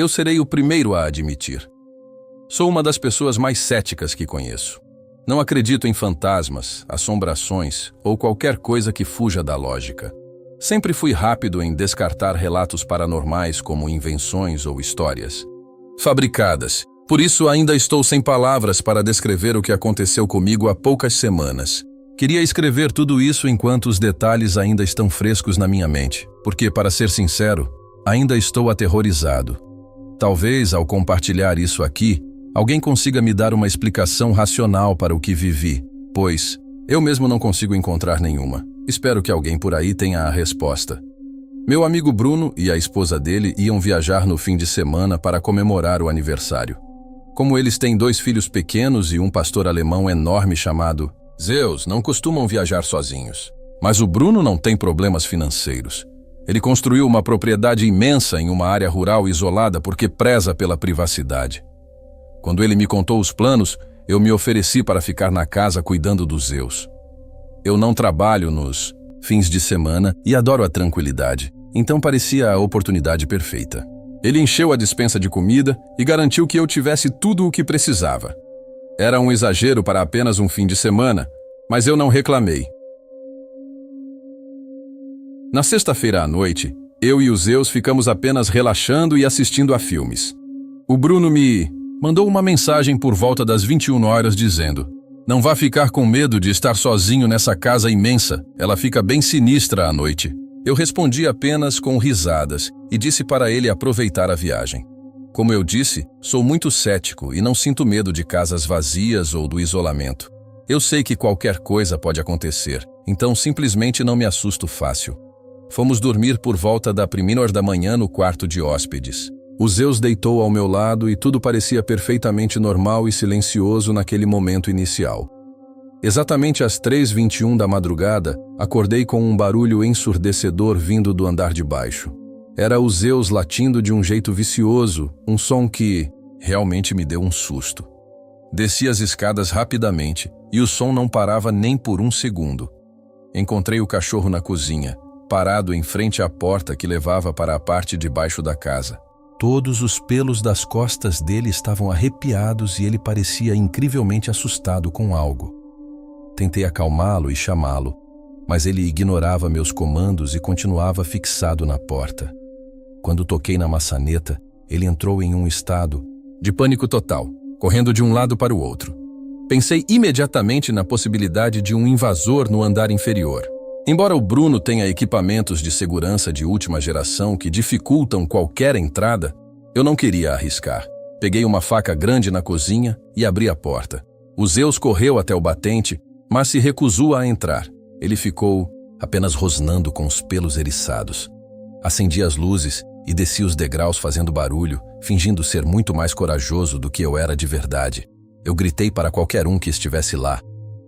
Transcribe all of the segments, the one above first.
Eu serei o primeiro a admitir. Sou uma das pessoas mais céticas que conheço. Não acredito em fantasmas, assombrações ou qualquer coisa que fuja da lógica. Sempre fui rápido em descartar relatos paranormais como invenções ou histórias fabricadas. Por isso ainda estou sem palavras para descrever o que aconteceu comigo há poucas semanas. Queria escrever tudo isso enquanto os detalhes ainda estão frescos na minha mente, porque, para ser sincero, ainda estou aterrorizado. Talvez, ao compartilhar isso aqui, alguém consiga me dar uma explicação racional para o que vivi, pois eu mesmo não consigo encontrar nenhuma. Espero que alguém por aí tenha a resposta. Meu amigo Bruno e a esposa dele iam viajar no fim de semana para comemorar o aniversário. Como eles têm 2 filhos pequenos e um pastor alemão enorme chamado Zeus, não costumam viajar sozinhos. Mas o Bruno não tem problemas financeiros. Ele construiu uma propriedade imensa em uma área rural isolada porque preza pela privacidade. Quando ele me contou os planos, eu me ofereci para ficar na casa cuidando dos Zeus. Eu não trabalho nos fins de semana e adoro a tranquilidade, então parecia a oportunidade perfeita. Ele encheu a despensa de comida e garantiu que eu tivesse tudo o que precisava. Era um exagero para apenas um fim de semana, mas eu não reclamei. Na sexta-feira à noite, eu e os Zeus ficamos apenas relaxando e assistindo a filmes. O Bruno me mandou uma mensagem por volta das 21 horas dizendo: "Não vá ficar com medo de estar sozinho nessa casa imensa, ela fica bem sinistra à noite." Eu respondi apenas com risadas e disse para ele aproveitar a viagem. Como eu disse, sou muito cético e não sinto medo de casas vazias ou do isolamento. Eu sei que qualquer coisa pode acontecer, então simplesmente não me assusto fácil. Fomos dormir por volta da 1h da manhã no quarto de hóspedes. O Zeus deitou ao meu lado e tudo parecia perfeitamente normal e silencioso naquele momento inicial. Exatamente às 3h21 da madrugada, acordei com um barulho ensurdecedor vindo do andar de baixo. Era o Zeus latindo de um jeito vicioso, um som que realmente me deu um susto. Desci as escadas rapidamente e o som não parava nem por um segundo. Encontrei o cachorro na cozinha, parado em frente à porta que levava para a parte de baixo da casa. Todos os pelos das costas dele estavam arrepiados e ele parecia incrivelmente assustado com algo. Tentei acalmá-lo e chamá-lo, mas ele ignorava meus comandos e continuava fixado na porta. Quando toquei na maçaneta, ele entrou em um estado de pânico total, correndo de um lado para o outro. Pensei imediatamente na possibilidade de um invasor no andar inferior. Embora o Bruno tenha equipamentos de segurança de última geração que dificultam qualquer entrada, eu não queria arriscar. Peguei uma faca grande na cozinha e abri a porta. O Zeus correu até o batente, mas se recusou a entrar. Ele ficou apenas rosnando com os pelos eriçados. Acendi as luzes e desci os degraus fazendo barulho, fingindo ser muito mais corajoso do que eu era de verdade. Eu gritei para qualquer um que estivesse lá,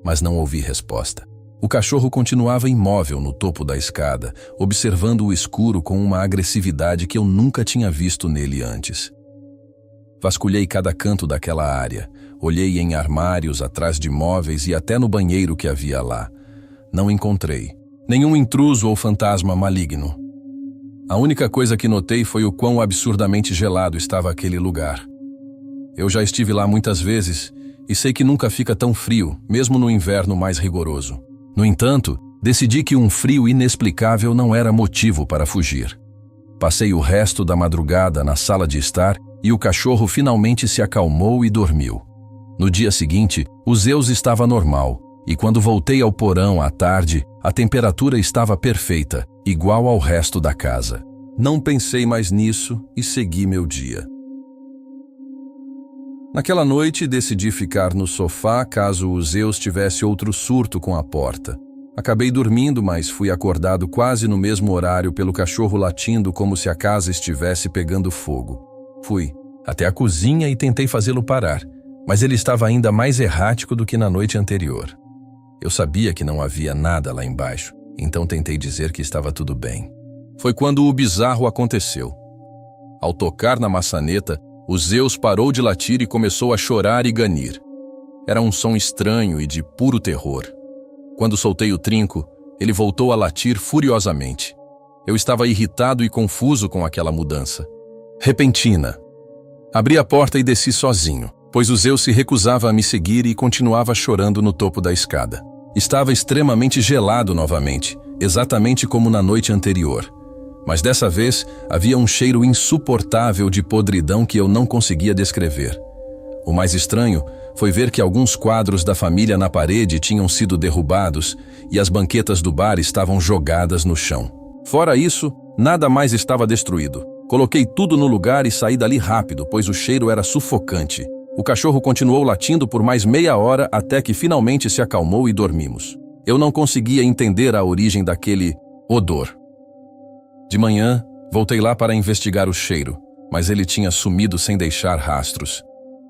mas não ouvi resposta. O cachorro continuava imóvel no topo da escada, observando o escuro com uma agressividade que eu nunca tinha visto nele antes. Vasculhei cada canto daquela área, olhei em armários, atrás de móveis e até no banheiro que havia lá. Não encontrei nenhum intruso ou fantasma maligno. A única coisa que notei foi o quão absurdamente gelado estava aquele lugar. Eu já estive lá muitas vezes e sei que nunca fica tão frio, mesmo no inverno mais rigoroso. No entanto, decidi que um frio inexplicável não era motivo para fugir. Passei o resto da madrugada na sala de estar e o cachorro finalmente se acalmou e dormiu. No dia seguinte, o Zeus estava normal, e quando voltei ao porão à tarde, a temperatura estava perfeita, igual ao resto da casa. Não pensei mais nisso e segui meu dia. Naquela noite, decidi ficar no sofá caso o Zeus tivesse outro surto com a porta. Acabei dormindo, mas fui acordado quase no mesmo horário pelo cachorro latindo como se a casa estivesse pegando fogo. Fui até a cozinha e tentei fazê-lo parar, mas ele estava ainda mais errático do que na noite anterior. Eu sabia que não havia nada lá embaixo, então tentei dizer que estava tudo bem. Foi quando o bizarro aconteceu. Ao tocar na maçaneta, o Zeus parou de latir e começou a chorar e ganir. Era um som estranho e de puro terror. Quando soltei o trinco, ele voltou a latir furiosamente. Eu estava irritado e confuso com aquela mudança repentina Abri a porta e desci sozinho, pois o Zeus se recusava a me seguir e continuava chorando no topo da escada. Estava extremamente gelado novamente, exatamente como na noite anterior. Mas dessa vez havia um cheiro insuportável de podridão que eu não conseguia descrever. O mais estranho foi ver que alguns quadros da família na parede tinham sido derrubados e as banquetas do bar estavam jogadas no chão. Fora isso, nada mais estava destruído. Coloquei tudo no lugar e saí dali rápido, pois o cheiro era sufocante. O cachorro continuou latindo por mais meia hora até que finalmente se acalmou e dormimos. Eu não conseguia entender a origem daquele odor. De manhã, voltei lá para investigar o cheiro, mas ele tinha sumido sem deixar rastros.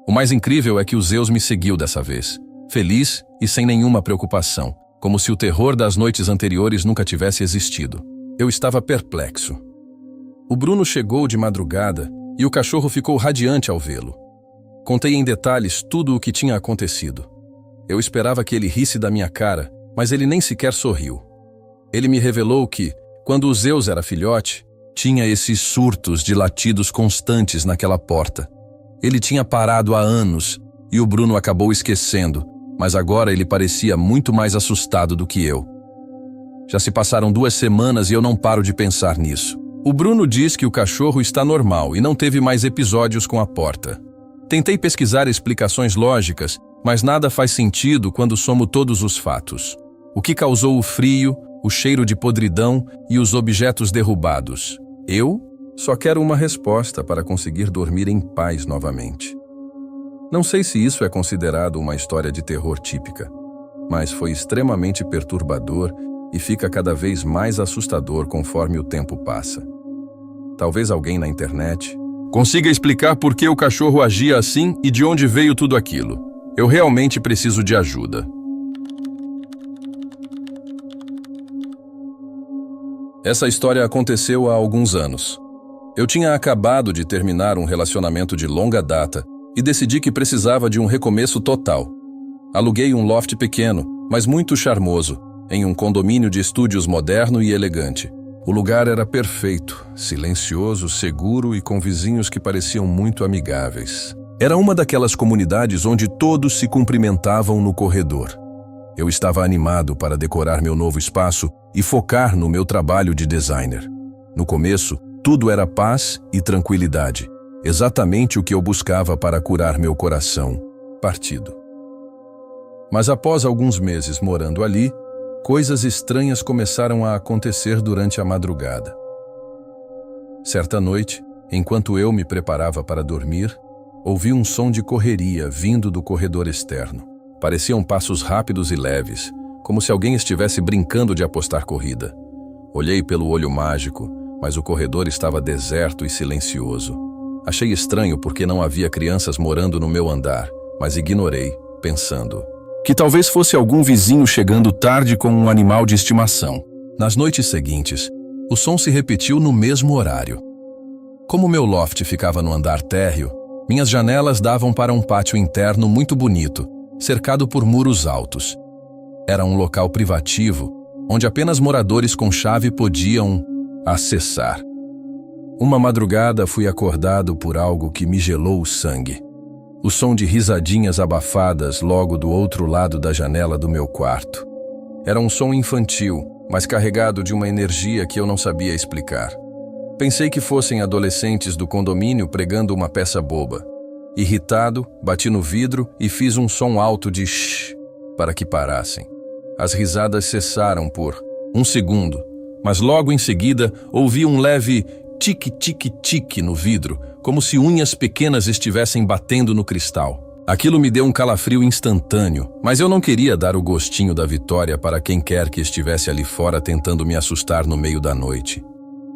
O mais incrível é que o Zeus me seguiu dessa vez, feliz e sem nenhuma preocupação, como se o terror das noites anteriores nunca tivesse existido. Eu estava perplexo. O Bruno chegou de madrugada e o cachorro ficou radiante ao vê-lo. Contei em detalhes tudo o que tinha acontecido. Eu esperava que ele risse da minha cara, mas ele nem sequer sorriu. Ele me revelou que, quando o Zeus era filhote, tinha esses surtos de latidos constantes naquela porta. Ele tinha parado há anos e o Bruno acabou esquecendo, mas agora ele parecia muito mais assustado do que eu. Já se passaram 2 semanas e eu não paro de pensar nisso. O Bruno diz que o cachorro está normal e não teve mais episódios com a porta. Tentei pesquisar explicações lógicas, mas nada faz sentido quando somo todos os fatos. O que causou o frio, o cheiro de podridão e os objetos derrubados? Eu só quero uma resposta para conseguir dormir em paz novamente. Não sei se isso é considerado uma história de terror típica, mas foi extremamente perturbador e fica cada vez mais assustador conforme o tempo passa. Talvez alguém na internet consiga explicar por que o cachorro agia assim e de onde veio tudo aquilo. Eu realmente preciso de ajuda. Essa história aconteceu há alguns anos. Eu tinha acabado de terminar um relacionamento de longa data e decidi que precisava de um recomeço total. Aluguei um loft pequeno, mas muito charmoso, em um condomínio de estúdios moderno e elegante. O lugar era perfeito, silencioso, seguro e com vizinhos que pareciam muito amigáveis. Era uma daquelas comunidades onde todos se cumprimentavam no corredor. Eu estava animado para decorar meu novo espaço e focar no meu trabalho de designer. No começo, tudo era paz e tranquilidade, exatamente o que eu buscava para curar meu coração partido. Mas após alguns meses morando ali, coisas estranhas começaram a acontecer durante a madrugada. Certa noite, enquanto eu me preparava para dormir, ouvi um som de correria vindo do corredor externo. Pareciam passos rápidos e leves, como se alguém estivesse brincando de apostar corrida. Olhei pelo olho mágico, mas o corredor estava deserto e silencioso. Achei estranho porque não havia crianças morando no meu andar, mas ignorei, pensando que talvez fosse algum vizinho chegando tarde com um animal de estimação. Nas noites seguintes, o som se repetiu no mesmo horário. Como meu loft ficava no andar térreo, minhas janelas davam para um pátio interno muito bonito, cercado por muros altos. Era um local privativo, onde apenas moradores com chave podiam acessar. Uma madrugada fui acordado por algo que me gelou o sangue. O som de risadinhas abafadas logo do outro lado da janela do meu quarto. Era um som infantil, mas carregado de uma energia que eu não sabia explicar. Pensei que fossem adolescentes do condomínio pregando uma peça boba. Irritado, bati no vidro e fiz um som alto de shh para que parassem. As risadas cessaram por 1 segundo, mas logo em seguida ouvi um leve tique-tique-tique no vidro, como se unhas pequenas estivessem batendo no cristal. Aquilo me deu um calafrio instantâneo, mas eu não queria dar o gostinho da vitória para quem quer que estivesse ali fora tentando me assustar no meio da noite.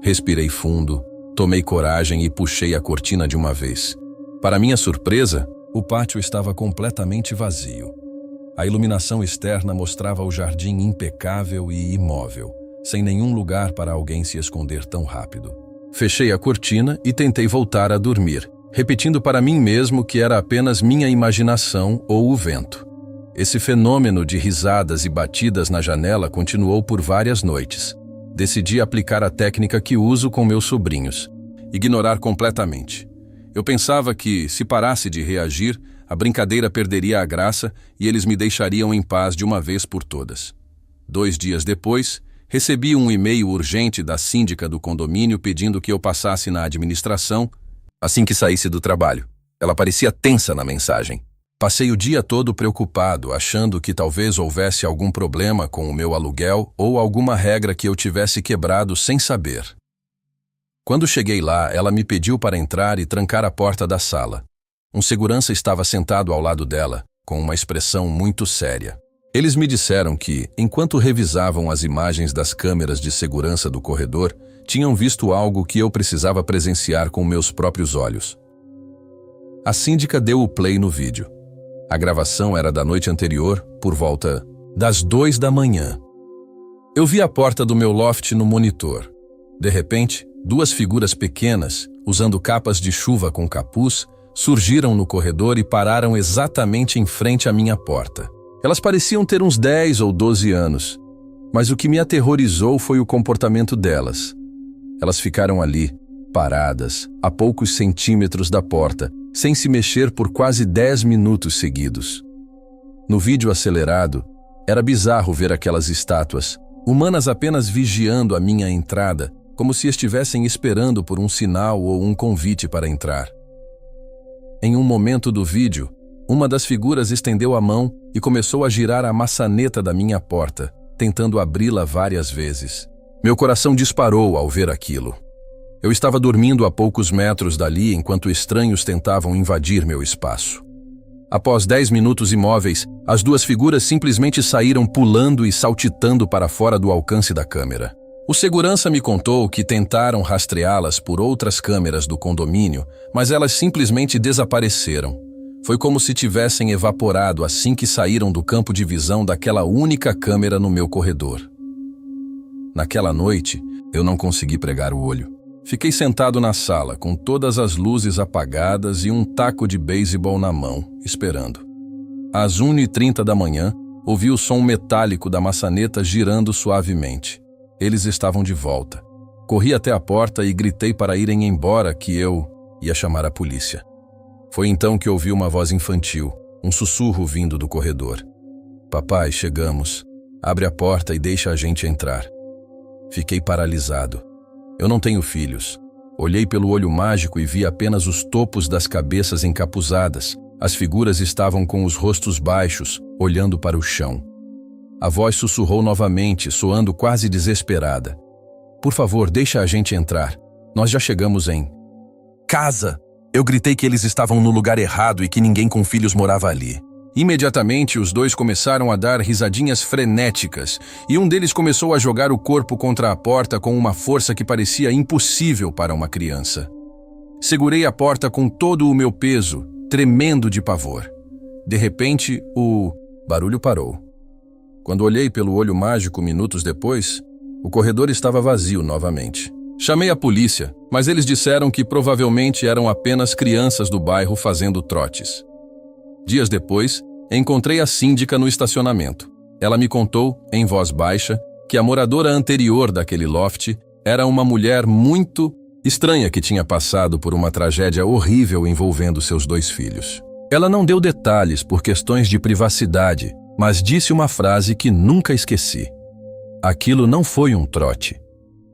Respirei fundo, tomei coragem e puxei a cortina de uma vez. Para minha surpresa, o pátio estava completamente vazio. A iluminação externa mostrava o jardim impecável e imóvel, sem nenhum lugar para alguém se esconder tão rápido. Fechei a cortina e tentei voltar a dormir, repetindo para mim mesmo que era apenas minha imaginação ou o vento. Esse fenômeno de risadas e batidas na janela continuou por várias noites. Decidi aplicar a técnica que uso com meus sobrinhos: ignorar completamente. Eu pensava que, se parasse de reagir, a brincadeira perderia a graça e eles me deixariam em paz de uma vez por todas. 2 dias depois, recebi um e-mail urgente da síndica do condomínio pedindo que eu passasse na administração assim que saísse do trabalho. Ela parecia tensa na mensagem. Passei o dia todo preocupado, achando que talvez houvesse algum problema com o meu aluguel ou alguma regra que eu tivesse quebrado sem saber. Quando cheguei lá, ela me pediu para entrar e trancar a porta da sala. Um segurança estava sentado ao lado dela, com uma expressão muito séria. Eles me disseram que, enquanto revisavam as imagens das câmeras de segurança do corredor, tinham visto algo que eu precisava presenciar com meus próprios olhos. A síndica deu o play no vídeo. A gravação era da noite anterior, por volta das 2 da manhã. Eu vi a porta do meu loft no monitor. De repente, 2 figuras pequenas, usando capas de chuva com capuz, surgiram no corredor e pararam exatamente em frente à minha porta. Elas pareciam ter uns 10 ou 12 anos, mas o que me aterrorizou foi o comportamento delas. Elas ficaram ali, paradas, a poucos centímetros da porta, sem se mexer por quase 10 minutos seguidos. No vídeo acelerado, era bizarro ver aquelas estátuas, humanas apenas vigiando a minha entrada, como se estivessem esperando por um sinal ou um convite para entrar. Em um momento do vídeo, uma das figuras estendeu a mão e começou a girar a maçaneta da minha porta, tentando abri-la várias vezes. Meu coração disparou ao ver aquilo. Eu estava dormindo a poucos metros dali enquanto estranhos tentavam invadir meu espaço. Após 10 minutos imóveis, as 2 figuras simplesmente saíram pulando e saltitando para fora do alcance da câmera. O segurança me contou que tentaram rastreá-las por outras câmeras do condomínio, mas elas simplesmente desapareceram. Foi como se tivessem evaporado assim que saíram do campo de visão daquela única câmera no meu corredor. Naquela noite, eu não consegui pregar o olho. Fiquei sentado na sala, com todas as luzes apagadas e um taco de beisebol na mão, esperando. Às 1h30 da manhã, ouvi o som metálico da maçaneta girando suavemente. Eles estavam de volta. Corri até a porta e gritei para irem embora que eu ia chamar a polícia. Foi então que ouvi uma voz infantil, um sussurro vindo do corredor. "Papai, chegamos. Abre a porta e deixa a gente entrar." Fiquei paralisado. Eu não tenho filhos. Olhei pelo olho mágico e vi apenas os topos das cabeças encapuzadas. As figuras estavam com os rostos baixos, olhando para o chão. A voz sussurrou novamente, soando quase desesperada. "Por favor, deixa a gente entrar. Nós já chegamos em casa." Eu gritei que eles estavam no lugar errado e que ninguém com filhos morava ali. Imediatamente, os 2 começaram a dar risadinhas frenéticas e um deles começou a jogar o corpo contra a porta com uma força que parecia impossível para uma criança. Segurei a porta com todo o meu peso, tremendo de pavor. De repente, o barulho parou. Quando olhei pelo olho mágico minutos depois, o corredor estava vazio novamente. Chamei a polícia, mas eles disseram que provavelmente eram apenas crianças do bairro fazendo trotes. Dias depois, encontrei a síndica no estacionamento. Ela me contou, em voz baixa, que a moradora anterior daquele loft era uma mulher muito estranha que tinha passado por uma tragédia horrível envolvendo seus 2 filhos. Ela não deu detalhes por questões de privacidade, mas disse uma frase que nunca esqueci. Aquilo não foi um trote.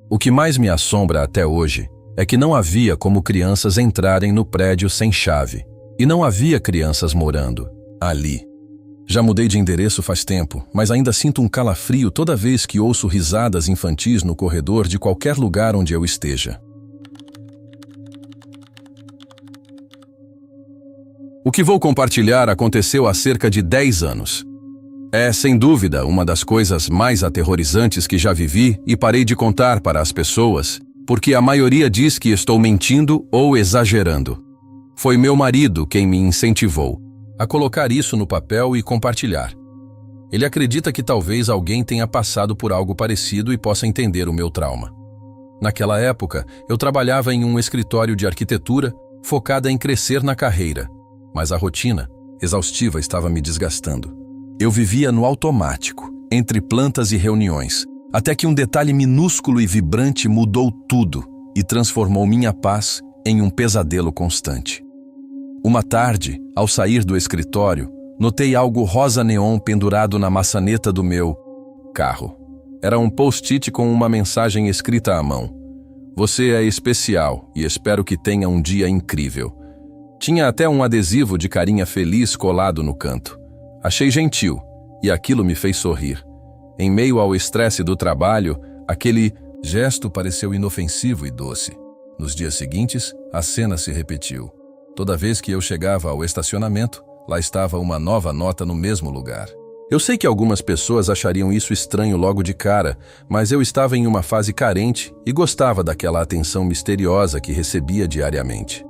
O que mais me assombra até hoje é que não havia como crianças entrarem no prédio sem chave. E não havia crianças morando ali. Já mudei de endereço faz tempo, mas ainda sinto um calafrio toda vez que ouço risadas infantis no corredor de qualquer lugar onde eu esteja. O que vou compartilhar aconteceu há cerca de 10 anos. É, sem dúvida, uma das coisas mais aterrorizantes que já vivi e parei de contar para as pessoas, porque a maioria diz que estou mentindo ou exagerando. Foi meu marido quem me incentivou a colocar isso no papel e compartilhar. Ele acredita que talvez alguém tenha passado por algo parecido e possa entender o meu trauma. Naquela época, eu trabalhava em um escritório de arquitetura focada em crescer na carreira, mas a rotina exaustiva estava me desgastando. Eu vivia no automático, entre plantas e reuniões, até que um detalhe minúsculo e vibrante mudou tudo e transformou minha paz em um pesadelo constante. Uma tarde, ao sair do escritório, notei algo rosa neon pendurado na maçaneta do meu carro. Era um post-it com uma mensagem escrita à mão. Você é especial e espero que tenha um dia incrível. Tinha até um adesivo de carinha feliz colado no canto. Achei gentil e aquilo me fez sorrir. Em meio ao estresse do trabalho, aquele gesto pareceu inofensivo e doce. Nos dias seguintes, a cena se repetiu. Toda vez que eu chegava ao estacionamento, lá estava uma nova nota no mesmo lugar. Eu sei que algumas pessoas achariam isso estranho logo de cara, mas eu estava em uma fase carente e gostava daquela atenção misteriosa que recebia diariamente.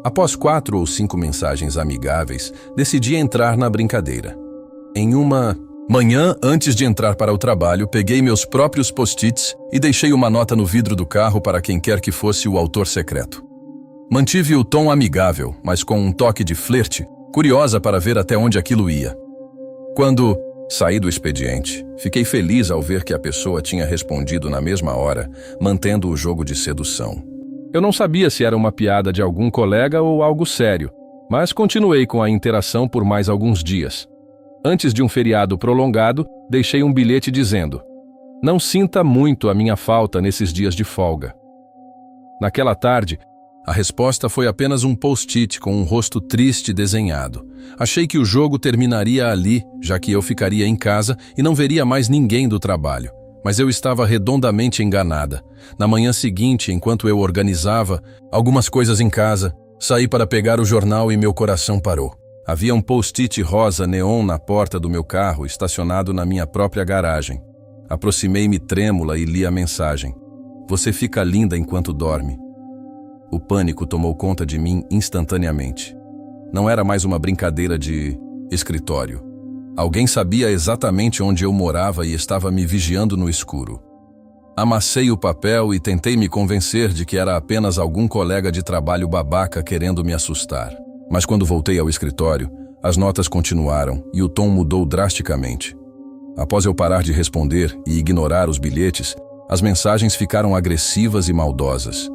Após 4 ou 5 mensagens amigáveis, decidi entrar na brincadeira. Em uma manhã, antes de entrar para o trabalho, peguei meus próprios post-its e deixei uma nota no vidro do carro para quem quer que fosse o autor secreto. Mantive o tom amigável, mas com um toque de flerte, curiosa para ver até onde aquilo ia. Quando saí do expediente, fiquei feliz ao ver que a pessoa tinha respondido na mesma hora, mantendo o jogo de sedução. Eu não sabia se era uma piada de algum colega ou algo sério, mas continuei com a interação por mais alguns dias. Antes de um feriado prolongado, deixei um bilhete dizendo: "Não sinta muito a minha falta nesses dias de folga." Naquela tarde, a resposta foi apenas um post-it com um rosto triste desenhado. Achei que o jogo terminaria ali, já que eu ficaria em casa e não veria mais ninguém do trabalho. Mas eu estava redondamente enganada. Na manhã seguinte, enquanto eu organizava algumas coisas em casa, saí para pegar o jornal e meu coração parou. Havia um post-it rosa neon na porta do meu carro, estacionado na minha própria garagem. Aproximei-me trêmula e li a mensagem: "Você fica linda enquanto dorme." O pânico tomou conta de mim instantaneamente. Não era mais uma brincadeira de escritório. Alguém sabia exatamente onde eu morava e estava me vigiando no escuro. Amassei o papel e tentei me convencer de que era apenas algum colega de trabalho babaca querendo me assustar. Mas quando voltei ao escritório, as notas continuaram e o tom mudou drasticamente. Após eu parar de responder e ignorar os bilhetes, as mensagens ficaram agressivas e maldosas.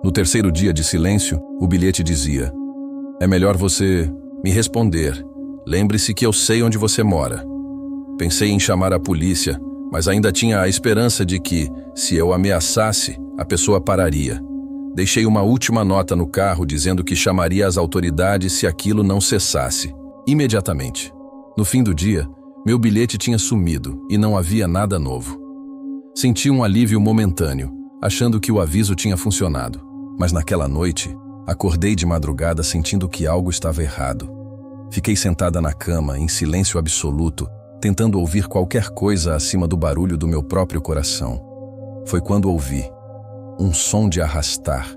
No terceiro dia de silêncio, o bilhete dizia: "É melhor você me responder. Lembre-se que eu sei onde você mora." Pensei em chamar a polícia, mas ainda tinha a esperança de que, se eu ameaçasse, a pessoa pararia. Deixei uma última nota no carro dizendo que chamaria as autoridades se aquilo não cessasse. Imediatamente. No fim do dia, meu bilhete tinha sumido e não havia nada novo. Senti um alívio momentâneo, achando que o aviso tinha funcionado. Mas naquela noite, acordei de madrugada sentindo que algo estava errado. Fiquei sentada na cama, em silêncio absoluto, tentando ouvir qualquer coisa acima do barulho do meu próprio coração. Foi quando ouvi um som de arrastar,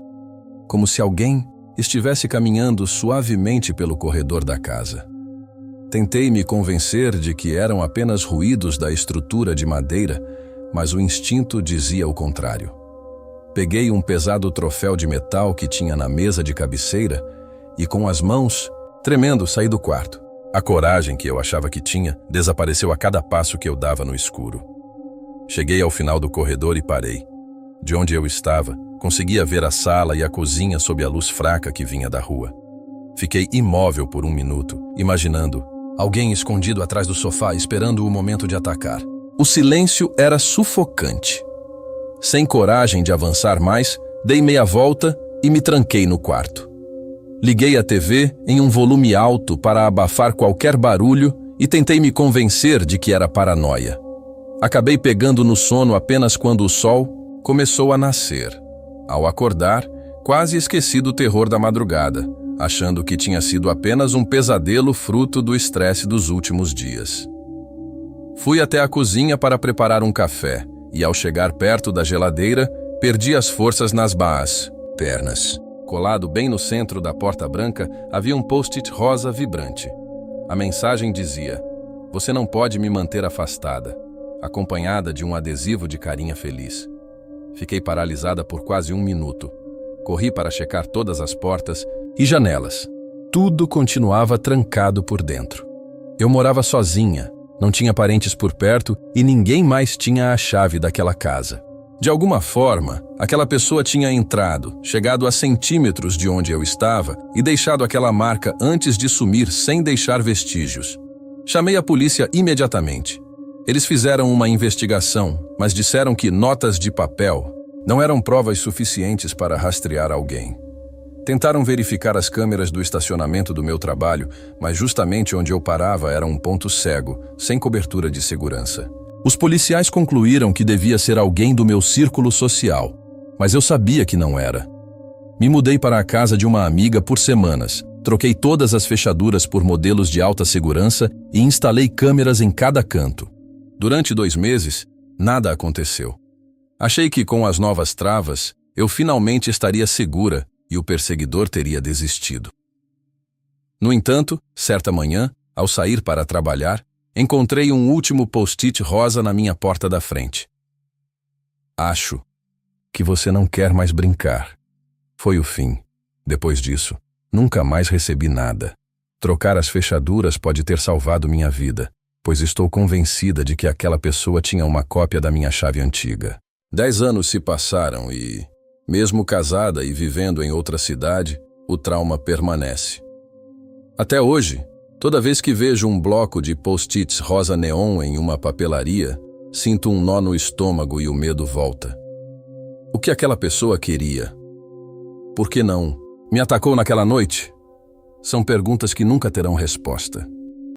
como se alguém estivesse caminhando suavemente pelo corredor da casa. Tentei me convencer de que eram apenas ruídos da estrutura de madeira, mas o instinto dizia o contrário. Peguei um pesado troféu de metal que tinha na mesa de cabeceira e, com as mãos tremendo, saí do quarto. A coragem que eu achava que tinha desapareceu a cada passo que eu dava no escuro. Cheguei ao final do corredor e parei. De onde eu estava, conseguia ver a sala e a cozinha sob a luz fraca que vinha da rua. Fiquei imóvel por um minuto, imaginando alguém escondido atrás do sofá esperando o momento de atacar. O silêncio era sufocante. Sem coragem de avançar mais, dei meia volta e me tranquei no quarto. Liguei a TV em um volume alto para abafar qualquer barulho e tentei me convencer de que era paranoia. Acabei pegando no sono apenas quando o sol começou a nascer. Ao acordar, quase esqueci do terror da madrugada, achando que tinha sido apenas um pesadelo fruto do estresse dos últimos dias. Fui até a cozinha para preparar um café e, ao chegar perto da geladeira, perdi as forças nas pernas. Colado bem no centro da porta branca, havia um post-it rosa vibrante. A mensagem dizia: "Você não pode me manter afastada", acompanhada de um adesivo de carinha feliz. Fiquei paralisada por quase um minuto. Corri para checar todas as portas e janelas. Tudo continuava trancado por dentro. Eu morava sozinha, não tinha parentes por perto e ninguém mais tinha a chave daquela casa. De alguma forma, aquela pessoa tinha entrado, chegado a centímetros de onde eu estava e deixado aquela marca antes de sumir sem deixar vestígios. Chamei a polícia imediatamente. Eles fizeram uma investigação, mas disseram que notas de papel não eram provas suficientes para rastrear alguém. Tentaram verificar as câmeras do estacionamento do meu trabalho, mas justamente onde eu parava era um ponto cego, sem cobertura de segurança. Os policiais concluíram que devia ser alguém do meu círculo social, mas eu sabia que não era. Me mudei para a casa de uma amiga por semanas, troquei todas as fechaduras por modelos de alta segurança e instalei câmeras em cada canto. Durante 2 meses, nada aconteceu. Achei que com as novas travas, eu finalmente estaria segura e o perseguidor teria desistido. No entanto, certa manhã, ao sair para trabalhar, encontrei um último post-it rosa na minha porta da frente. Acho que você não quer mais brincar. Foi o fim. Depois disso, nunca mais recebi nada. Trocar as fechaduras pode ter salvado minha vida, pois estou convencida de que aquela pessoa tinha uma cópia da minha chave antiga. 10 anos se passaram e, mesmo casada e vivendo em outra cidade, o trauma permanece. Até hoje, toda vez que vejo um bloco de post-its rosa neon em uma papelaria, sinto um nó no estômago e o medo volta. O que aquela pessoa queria? Por que não? Me atacou naquela noite? São perguntas que nunca terão resposta.